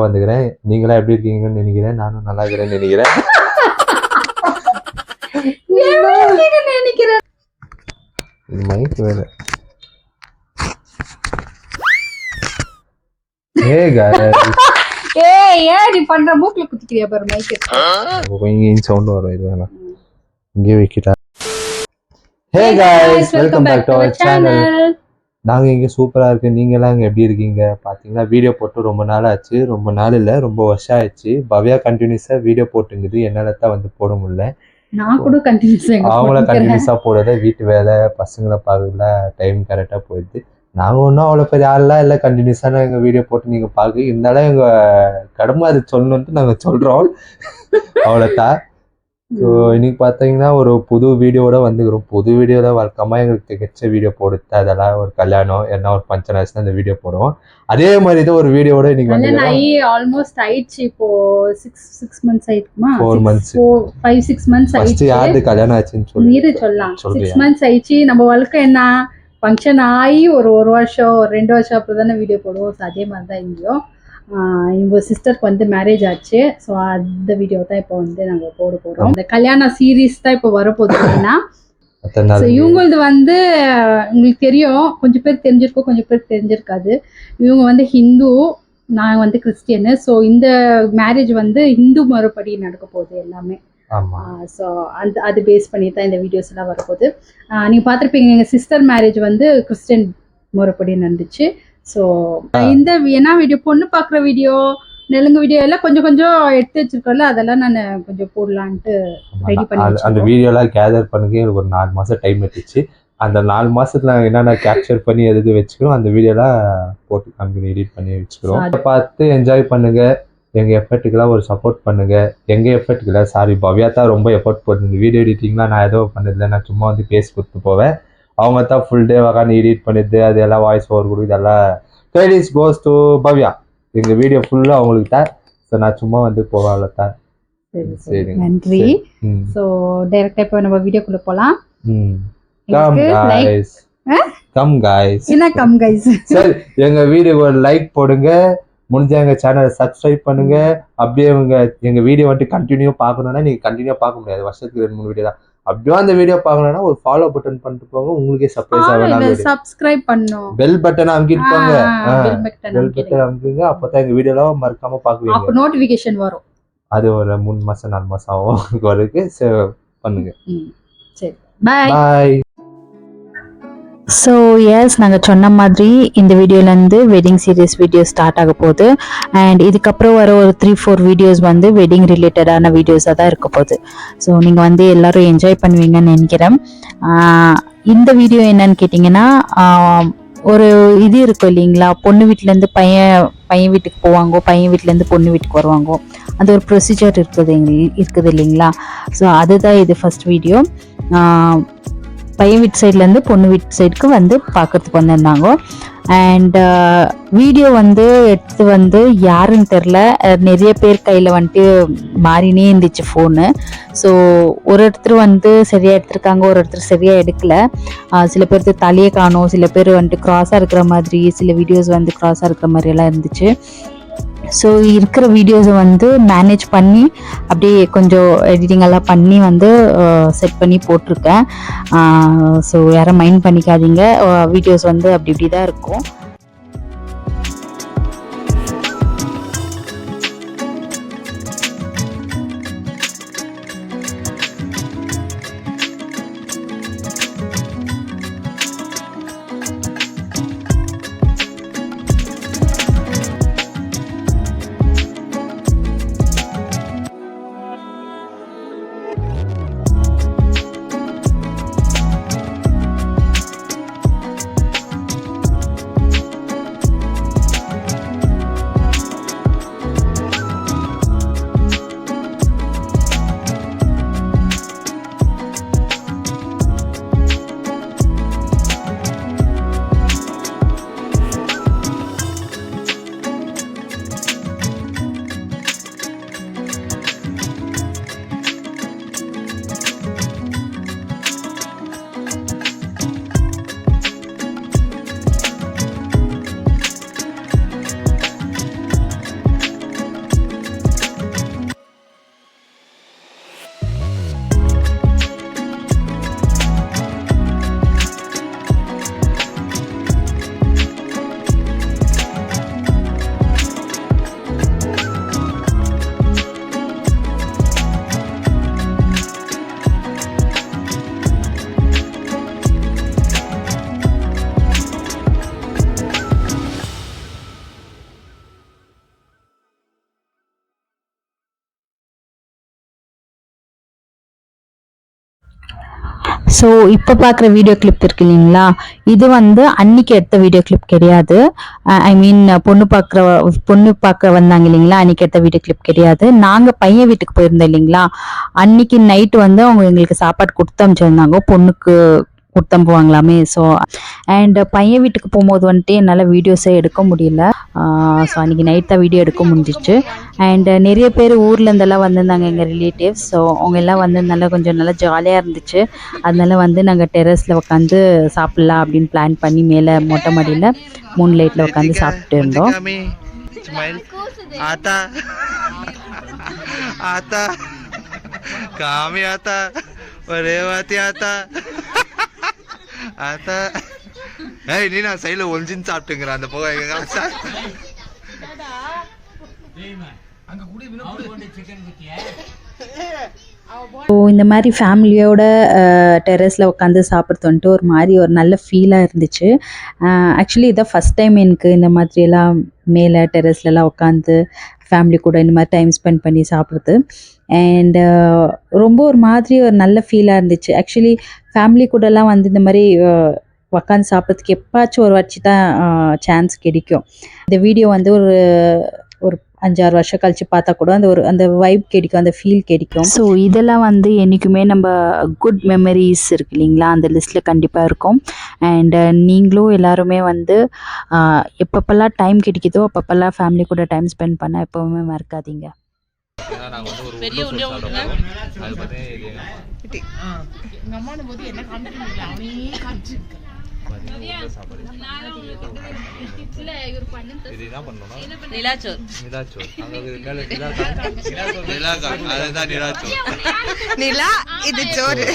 வந்துக்கிறேன். நீங்களாம் எப்படி இருக்கீங்கன்னு நினைக்கிறேன். நானும் நல்லா இருக்கிறேன்னு நினைக்கிறேன். மைக் வேற. ஏன் நீ பண்ற மூக்குல குத்திக்கிறியா பாரு மைக். கொஞ்சம் சவுண்ட் வரும். இது வேணாம், இங்கே வைக்கிட்டா. Hey guys, welcome back to our channel. நாங்கள் இங்கே சூப்பராக இருக்கு. நீங்களாம் இங்கே எப்படி இருக்கீங்க? பார்த்தீங்களா, வீடியோ போட்டு ரொம்ப நாள் ஆச்சு. ரொம்ப நாள் இல்லை, ரொம்ப வருஷம் ஆயிடுச்சு. பவ்யா கண்டினியூஸாக வீடியோ போட்டுங்குது. என்னால் தான் வந்து போட முடியல. நான் கூட கண்டினியூஸாக அவங்கள கண்டினியூஸாக போடுறத வீட்டு வேலை பசங்களை பார்க்கல டைம் கரெக்டாக போயிடுது. நாங்கள் ஒன்றும் அவ்வளோ பெரிய ஆள்லாம் இல்லை, கண்டினியூஸாக எங்கள் வீடியோ போட்டு நீங்கள் பார்க்க. இருந்தாலும் எங்கள் கடமை அது சொல்லணுன்ட்டு நாங்கள் சொல்கிறோம், அவ்வளோதான். ஸோ இன்னைக்கு பார்த்தீங்கன்னா ஒரு புது வீடியோட வந்துக்கிறோம். புது வீடியோவில் வழக்கமாக எங்களுக்கு கிடைச்ச வீடியோ போடுத்து, அதெல்லாம் ஒரு கல்யாணம் என்ன ஒரு ஃபங்க்ஷன் ஆச்சுன்னா அந்த வீடியோ போடுவோம். அதே மாதிரி தான் ஒரு வீடியோட இன்னைக்கு வந்து ஆல்மோஸ்ட் ஆயிடுச்சு. இப்போ 6 months ஆயிடுமா? 4 months 5-6 months ஆயிடுச்சு. யாரு கல்யாணம் ஆச்சுன்னு சொல்லலாம். 6 months ஆயிடுச்சு. நம்ம வாழ்க்கை என்ன ஃபங்க்ஷன் ஆகி ஒரு வருஷம் 2 வருஷம் அப்புறம் தானே வீடியோ போடுவோம். அதே மாதிரி தான் இங்கேயும் இவங்க சிஸ்டருக்கு வந்து மேரேஜ் ஆச்சு. ஸோ அந்த வீடியோ தான் இப்போ வந்து நாங்கள் போட போகிறோம். இந்த கல்யாண சீரீஸ் தான் இப்போ வரப்போகுது. அப்படின்னா ஸோ இவங்களது வந்து உங்களுக்கு தெரியும், கொஞ்சம் பேர் தெரிஞ்சிருக்கோம், கொஞ்சம் பேர் தெரிஞ்சிருக்காது. இவங்க வந்து ஹிந்து, நான் வந்து கிறிஸ்டியனு. ஸோ இந்த மேரேஜ் வந்து ஹிந்து முறைப்படி நடக்க போகுது எல்லாமே. ஸோ அது பேஸ் பண்ணி தான் இந்த வீடியோஸ் எல்லாம் வரப்போகுது. நீங்கள் பார்த்துருப்பீங்க, எங்கள் சிஸ்டர் மேரேஜ் வந்து கிறிஸ்டியன் முறைப்படி நடந்துச்சு. ஸோ இந்த என்ன வீடியோ, பொண்ணு பார்க்குற வீடியோ, நெலுங்கு வீடியோ எல்லாம் கொஞ்சம் கொஞ்சம் எடுத்து வச்சிருக்கோம்ல, அதெல்லாம் நான் கொஞ்சம் போடலான்ட்டு ரெடி பண்ணி அந்த வீடியோலாம் கேதர் பண்ணுங்க. எனக்கு ஒரு 4 மாதம் டைம் எடுத்துச்சு. அந்த 4 மாதத்துல நாங்கள் என்னென்ன கேப்சர் பண்ணி எது வச்சுக்கிறோம், அந்த வீடியோலாம் போட்டு கம்பெனி எடிட் பண்ணி வச்சுக்கிறோம். அதை பார்த்து என்ஜாய் பண்ணுங்க. எங்கள் எஃபர்ட்டுக்கெல்லாம் ஒரு சப்போர்ட் பண்ணுங்க. எங்கள் எஃபர்ட்டுக்கு சாரி, பவ்யா தான் ரொம்ப எஃபர்ட் போட்டு வீடியோ எடிட்டிங்லாம் நான் எதுவும் பண்ணதில்லை. நான் சும்மா வந்து பேசி கொடுத்து போவேன். அவங்க தான் ஃபுல் டே உக்காந்து எடிட் பண்ணிட்டு அது எல்லாம் வாய்ஸ் ஓவர் கொடுக்குது. இதெல்லாம் கிரெடிட்ஸ் கோஸ் டு பவ்யா. எங்கள் வீடியோ ஃபுல்லாக அவங்களுக்கு தான். ஸோ நான் சும்மா வந்து போவேன், அவ்வளோதான். சரி, நன்றி. ஸோ டைரக்டா இப்போ நம்ம வீடியோக்குள்ள போகலாம். Come guys. என்ன கம் கைஸ்? சரி, எங்கள் வீடியோக்கு ஒரு லைக் போடுங்க. முடிஞ்ச எங்கள் சேனலை சப்ஸ்கிரைப் பண்ணுங்க. அப்படியே எங்கள் வீடியோ வந்துட்டு கண்டினியூ பார்க்கணுன்னா நீங்கள் கண்டினியூ பார்க்க முடியாது, வருஷத்துக்கு 2-3 வீடியோ தான். அப்படியே அந்த வீடியோ பார்க்கணும்னா ஒரு ஃபாலோ பட்டன் பண்ணிட்டு போங்க, உங்களுக்கே சர்ப்ரைஸ் ஆகும். சப்ஸ்கிரைப் பண்ணணும், பெல் பட்டன் அமுக்கிட்டு போங்க. பெல் பட்டன் அமுக்குங்க, அப்பதான் எங்க வீடியோலாம் மறக்காம பாக்குவீங்க. அப்ப நோட்டிபிகேஷன் வரும். அது ஒரு 3 மாசம் 4 மாசம் ஆகும் வரதுக்கு. பண்ணுங்க. சரி, பை பை. ஸோ எஸ், நாங்கள் சொன்ன மாதிரி இந்த வீடியோலேருந்து வெட்டிங் சீரீஸ் வீடியோ ஸ்டார்ட் ஆக போகுது. அண்ட் இதுக்கப்புறம் வர ஒரு 3-4 வீடியோஸ் வந்து வெட்டிங் ரிலேட்டடான வீடியோஸாக தான் இருக்க போகுது. ஸோ நீங்கள் வந்து எல்லோரும் என்ஜாய் பண்ணுவீங்கன்னு நினைக்கிறேன். இந்த வீடியோ என்னன்னு கேட்டிங்கன்னா, ஒரு இது இருக்கும் இல்லைங்களா, பொண்ணு வீட்டிலேருந்து பையன் வீட்டுக்கு போவாங்க, பையன் வீட்டிலேருந்து பொண்ணு வீட்டுக்கு வருவாங்க. அந்த ஒரு ப்ரொசீஜர் இருக்குது இல்லைங்களா. ஸோ அதுதான் இது ஃபர்ஸ்ட் வீடியோ. பையன் வீட்டு சைட்லேருந்து பொண்ணு வீட்டு சைடுக்கு வந்து பார்க்கறதுக்கு வந்திருந்தாங்க. அண்ட் வீடியோ வந்து எடுத்து வந்து யாருன்னு தெரில, நிறைய பேர் கையில் வந்துட்டு மாறினே இருந்துச்சு ஃபோனு. ஸோ ஒரு ஒருத்தர் வந்து சரியாக எடுத்திருக்காங்க, ஒரு ஒருத்தர் சரியாக எடுக்கலை. சில பேர் தலையை காணும், சில பேர் வந்துட்டு க்ராஸாக இருக்கிற மாதிரி, சில வீடியோஸ் வந்து க்ராஸாக இருக்கிற மாதிரி எல்லாம் இருந்துச்சு. ஸோ இருக்கிற வீடியோஸை வந்து மேனேஜ் பண்ணி அப்படியே கொஞ்சம் எடிட்டிங் எல்லாம் பண்ணி வந்து செட் பண்ணி போட்டிருக்கேன். ஸோ யாரும் மைண்ட் பண்ணிக்காதீங்க, வீடியோஸ் வந்து அப்படி இப்படி தான் இருக்கும். ஸோ இப்போ பார்க்குற வீடியோ கிளிப் இருக்கு இல்லைங்களா, இது வந்து அன்னைக்கு எடுத்த வீடியோ கிளிப் கிடையாது. ஐ மீன் பொண்ணு பார்க்க வந்தாங்க இல்லைங்களா, அன்னைக்கு எடுத்த வீடியோ கிளிப் கிடையாது. நாங்கள் பையன் வீட்டுக்கு போயிருந்தோம் இல்லைங்களா, அன்னைக்கு நைட்டு வந்து அவங்க எங்களுக்கு சாப்பாடு கொடுத்து அனுப்பிச்சிருந்தாங்க, பொண்ணுக்கு கொடுத்தம் போவாங்களாமே. ஸோ அண்ட் பையன் வீட்டுக்கு போகும்போது வந்துட்டு என்னால் வீடியோஸே எடுக்க முடியல. ஸோ அன்றைக்கி நைட் தான் வீடியோ எடுக்க முடிஞ்சிச்சு. அண்ட் நிறைய பேர் ஊர்லேருந்தெல்லாம் வந்திருந்தாங்க எங்கள் ரிலேட்டிவ்ஸ். ஸோ அவங்க எல்லாம் வந்ததுனால கொஞ்சம் நல்லா ஜாலியாக இருந்துச்சு. அதனால வந்து நாங்கள் டெரஸில் உட்காந்து சாப்பிட்லாம் அப்படின்னு பிளான் பண்ணி மேலே மொட்டை மாடியில் மூன் லைட்டில் உட்காந்து சாப்பிட்டு இருந்தோம். आता நீ நான் சைடுல ஒளிஞ்சின்னு சாப்பிட்டுங்கிற அந்த போக ஸோ இந்த மாதிரி ஃபேமிலியோட டெரஸில் உட்காந்து சாப்பிட்றது வந்துட்டு ஒரு நல்ல ஃபீலாக இருந்துச்சு. ஆக்சுவலி இதான் ஃபஸ்ட் டைம் எனக்கு இந்த மாதிரியெல்லாம் மேலே டெரஸ்லலாம் உட்காந்து ஃபேமிலி கூட இந்த மாதிரி டைம் ஸ்பெண்ட் பண்ணி சாப்பிட்றது. அண்ட் ரொம்ப ஒரு நல்ல ஃபீலாக இருந்துச்சு. ஆக்சுவலி ஃபேமிலி கூடலாம் வந்து இந்த மாதிரி உட்காந்து சாப்பிட்றதுக்கு எப்பாச்சும் ஒரு வாட்டி தான் சான்ஸ் கிடைக்கும். இந்த வீடியோ வந்து ஒரு 5-6 வருஷம் கழிச்சு பார்த்தா கூட அந்த வைப் கிடைக்கும், அந்த ஃபீல் கிடைக்கும். ஸோ இதெல்லாம் வந்து என்றைக்குமே நம்ம குட் மெமரிஸ் இருக்கு இல்லைங்களா, அந்த லிஸ்ட்டில் கண்டிப்பாக இருக்கும். அண்ட் நீங்களும் எல்லாருமே வந்து எப்பப்பெல்லாம் டைம் கிடைக்குதோ அப்பப்பெல்லாம் ஃபேமிலி கூட டைம் ஸ்பெண்ட் பண்ண எப்போவுமே மறக்காதீங்க. நிலா இது சோறு